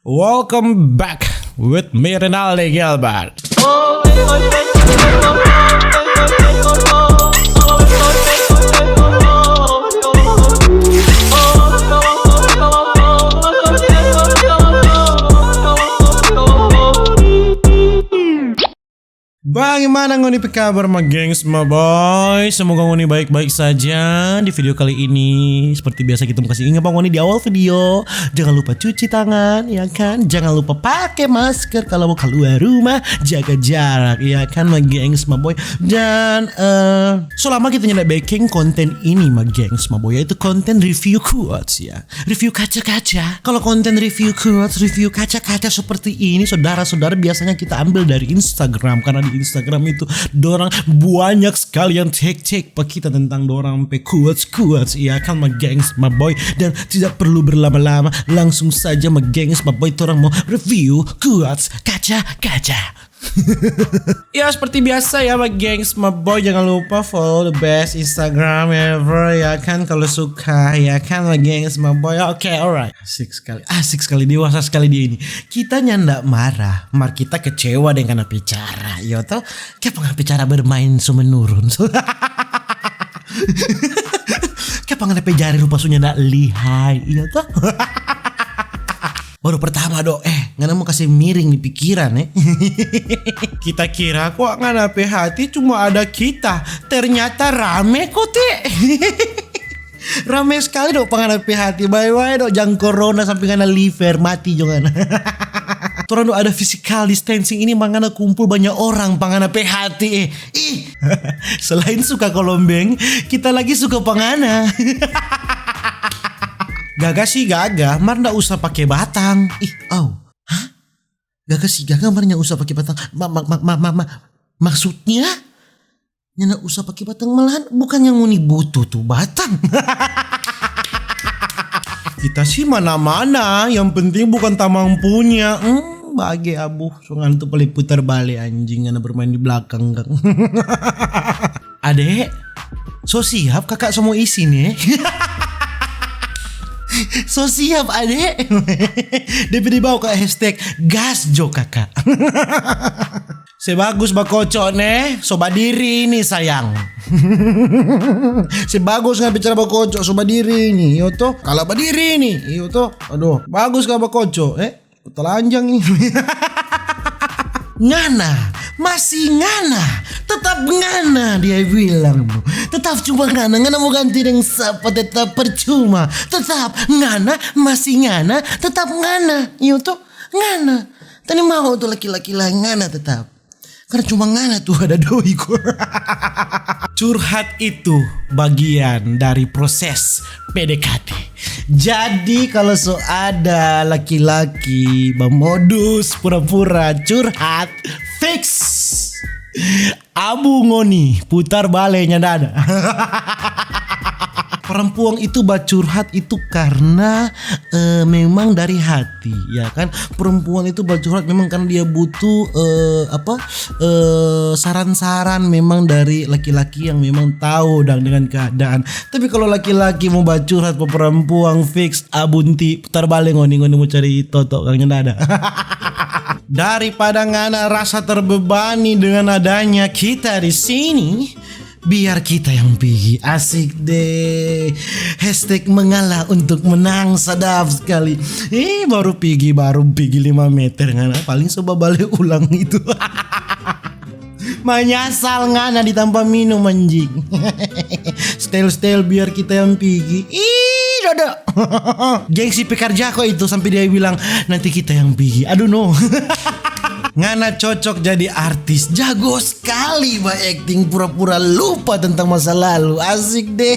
Welcome back with me Rinaldi Gilbert. Bagaimana ngoni kabar ma gengs ma boy? Semoga ngoni baik-baik saja. Di video kali ini seperti biasa kita kasih ingat ngoni di awal video, jangan lupa cuci tangan ya kan, jangan lupa pakai masker kalau mau keluar rumah, jaga jarak ya kan ma gengs ma boy. Dan selama kita nyala baking konten ini ma gengs ma boy, yaitu konten review quotes ya, review kaca-kaca. Kalau konten review quotes, review kaca-kaca seperti ini saudara-saudara biasanya kita ambil dari Instagram, karena di Instagram itu dorang banyak sekali yang cek pak kita tentang dorang pe quotes ya kan ma gengs ma boy. Dan tidak perlu berlama-lama, langsung saja ma gengs ma boy, dorang mau review quotes kaca-kaca. Ya seperti biasa ya ma gengs ma boy, jangan lupa follow the best Instagram ever ya kan kalau suka ya kan ma gengs ma boy. Oke, alright. Asik sekali dewasa sekali dia ini. Kita nyandak marah, mar kita kecewa dengan bicara. Yo toh, kayak bicara bermain sumenurun. Kayak pengen jari rupa sunya ndak lihai. Iya toh. Baru pertama ngana mau kasih miring di pikiran Kita kira kok ngana hati cuma ada kita, ternyata rame kok rame sekali pengen hati, bye jang corona sampai ngana liver mati jangan. Torang ada physical distancing ini mangana kumpul banyak orang pangana hati Selain suka kolombeng, kita lagi suka pangana. Gagah sih gagah, mar ndak usah pakai batang. Hah? Gagah sih gagah, mar ndak usah pakai batang. Maksudnya? Ndak usah pakai batang, malahan bukan yang nguni butuh tuh batang. Kita sih mana-mana, yang penting bukan tamang punya. Bagi abu, sungan tuh paling putar balik anjing, ngana bermain di belakang kan. Adek, so siap kakak semua isi nih. So siap adek. DP dibawa ke hashtag gasjo kakak. Sebagus bakocok nih, soba diri nih sayang. Sebagus nggak bicara bakocok, soba diri nih, yo toh. Kalau berdiri nih, yo toh. Aduh, bagus gak bakocok, telanjang ini. Ngana, masih ngana, tetap ngana dia bilang, tetap cuma ngana mau ganti dengan siapa, tetap percuma, tetap ngana, masih ngana, tetap ngana, iya tuh ngana, tadi mau tuh laki-laki lah ngana tetap, karena cuma ngana tuh ada doi kok. Curhat itu bagian dari proses PDKT. Jadi kalau ada laki-laki bermodus pura-pura curhat, fix abu ngoni putar balenya dada. Perempuan itu curhat itu karena memang dari hati ya kan. Perempuan itu curhat memang karena dia butuh saran-saran memang dari laki-laki yang memang tahu dengan keadaan. Tapi kalau laki-laki mau curhat ke perempuan, fix abunti putar balik ngoni mau cari totok kangnya dada. Daripada ngana rasa terbebani dengan adanya kita di sini, biar kita yang pergi. Asik deh. Hashtag mengalah untuk menang, sadap sekali. Baru pergi 5 meter ngana, paling coba balik ulang itu. Menyasal ngana ditambah minum anjing. Style biar kita yang pergi. Dodo. Gengsi pekerja kok itu sampai dia bilang nanti kita yang pergi. Aduh no. Ngana cocok jadi artis, jago sekali acting, pura-pura lupa tentang masa lalu. Asik deh.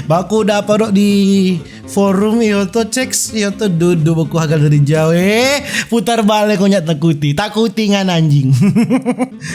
Baku dapat di forum yoto ceks yoto duduk baku hagal dari jauh putar balik konyak takuti ngan anjing.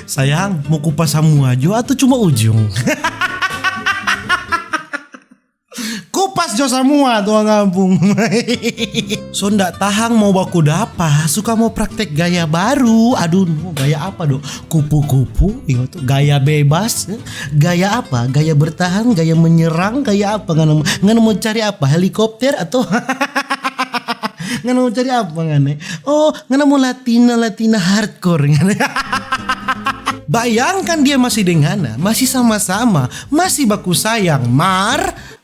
Sayang mau kupas semua aja atau cuma ujung? Kupas jo semua tuh ngabung. So ndak tahang mau baku dapa, suka mau praktek gaya baru. Aduh, gaya apa dong? Kupu-kupu, itu gaya bebas. Gaya apa? Gaya bertahan, gaya menyerang, gaya apa? Nggak mau cari apa? Helikopter atau Ngana mau cari apa ngana? Oh, ngana mau Latina hardcore ngana. Bayangkan dia masih dengan masih sama-sama, masih baku sayang,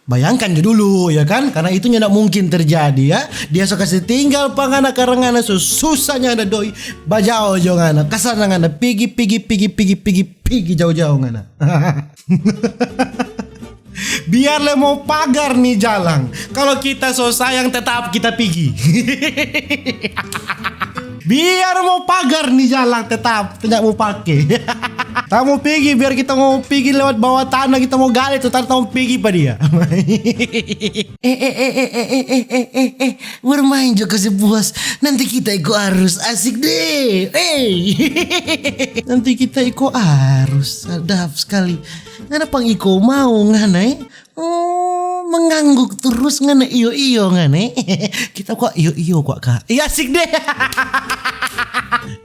bayangkan dia dulu ya kan, karena itu tidak mungkin terjadi ya. Dia suka kasih tinggal pangana karena ngana susahnya ada doi bajau jo ngana, kasana ngana pigi jauh-jauh ngana. Biar le mau pagar nih jalan. Kalau kita so sayang tetap kita pergi. Biar mau pagar nih jalan tetap tidak mau pakai. Tak mau pergi biar kita mau pergi lewat bawah tanah, kita mau gali tuh tak mau pergi pada dia. Bermain juga si puas. Nanti kita ikut arus asik deh. Nanti kita ikut arus sadap sekali. Ngana pang iko mau ngana mengangguk terus ngana iyo ngana. Kita kok iyo kok kak. Iya asik deh.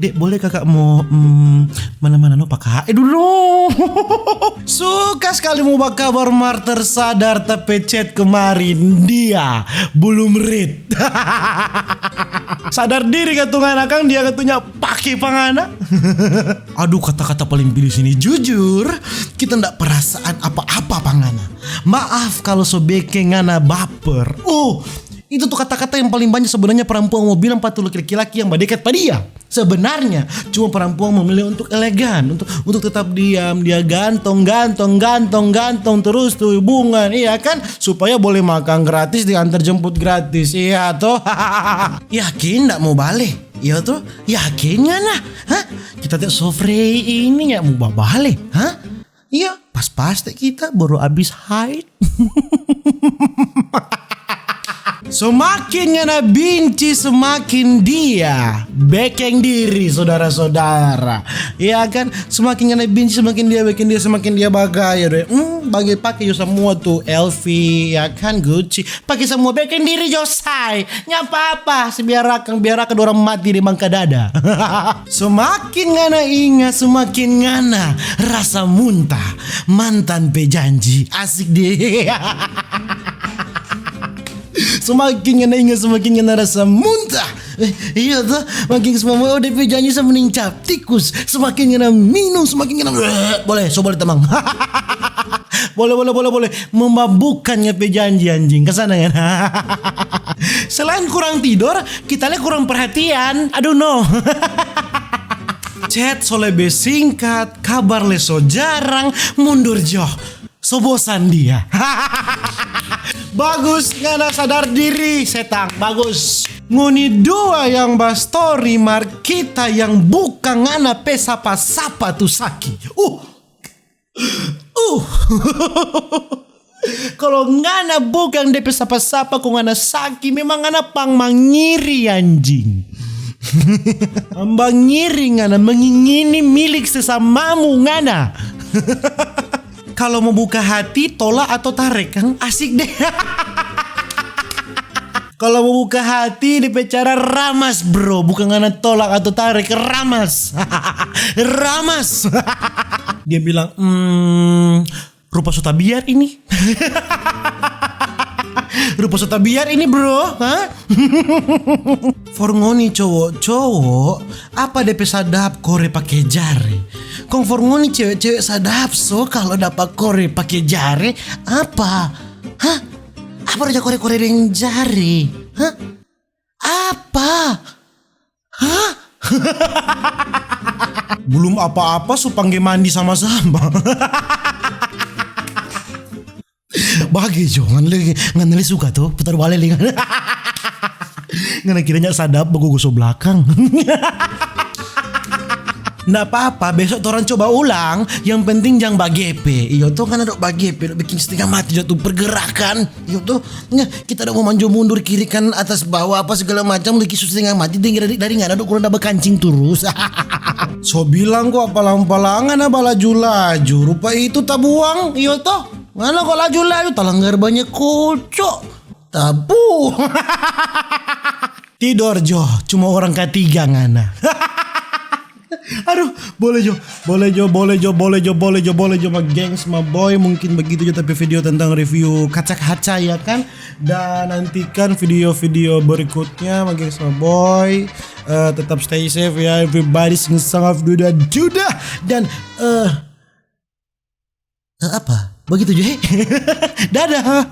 Dek boleh kakak mau mana-mana no pak dulu. Suka sekali mau bak kabar mar tersadar tapi chat kemarin dia belum read. Sadar diri katungan akang dia katunya pakai pangana. Aduh kata-kata paling pilih sini jujur kita ndak perasaan apa-apa pangana. Maaf kalau sobeke ngana baper. Itu tuh kata-kata yang paling banyak sebenarnya perempuan mau bilang pada laki-laki yang berdekat pada dia. Sebenarnya cuma perempuan memilih untuk elegan, untuk tetap diam, dia gantong terus tuh hubungan, iya kan? Supaya boleh makan gratis, diantar jemput gratis, iya toh. Yakin nggak mau balik? Iya tuh, yakin nggak nah? Hah? Kita tuh sofre ini nggak mau balik? Hah? Iya, pas-pas kita baru habis haid. Semakin ngana benci semakin dia bekeng diri saudara-saudara. Ya kan, semakin ngana benci semakin dia bagaya deh. Bagi pakai yo semua tuh LV ya kan, Gucci, pakai semua bekeng diri yo say. Nyapa apa biar akan orang mati di bangka dada. Semakin ngana ingat semakin ngana rasa muntah mantan pejanji. Asik deh. Semakin ngana ingat semakin ngana rasa muntah. Iya tuh, makin semua ODP janji sama menincap tikus. Semakin ngana minum semakin ngana boleh temang. boleh memabukkannya pejanji anjing kesana ya. Selain kurang tidur, kita lihat kurang perhatian. Aduh no. Chat so lebih singkat, kabar le so jarang, mundur joh. So bosan dia. Bagus ngana sadar diri setang, bagus. Nguni dua yang story mar kita yang bukan ngana pesapa-sapa tu saki. Kalau ngana bukan de pesapa-sapa ku ngana saki, memang ngana pang mangiri anjing. Ambang ngiri ngana mengingini milik sesamamu ngana. Kalau mau buka hati tolak atau tarik kan asik deh. Kalau mau buka hati di cara ramas bro, bukan ngana tolak atau tarik, ramas. Ramas. Dia bilang rupa sota biar ini. Rupa sota biar ini bro, hah? Forngoni cowok apa DP sadap kore pakai jari. Kong forngoni cewek-cewek sadap so kalau dapat kore pakai jari apa? Hah? Apa aja kore-kore dengan jari? Hah? Apa? Hah? Belum apa-apa supangge mandi sama-sama. Bagi jangan lagi nganali suka tuh putar balik lagi. Ngana kiranya sadap beguguso belakang. Nggak apa-apa, besok orang coba ulang. Yang penting jangan bagepe. Iyo tuh kan ada bagepe, bikin setengah mati tuh pergerakan. Iyo tuh kita udah mau maju mundur kiri kan atas bawah apa segala macam lagi setengah mati dari nggak ada kurang dapat kancing terus. So bilang kok apalang-palangan apa laju-laju. Rupa itu tabuang. Iyo tuh mana kok laju-laju talanggar banyak kocok. Tabu. Tidur Jo, cuma orang ketiga ngana. Aduh, boleh Jo, my gengs, my boy. Mungkin begitu aja tapi video tentang review kaca-kaca ya kan. Dan nantikan video-video berikutnya, my gengs, my boy. Tetap stay safe ya, everybody. Sing-song of Duda dan apa? Begitu Jo. Dadah.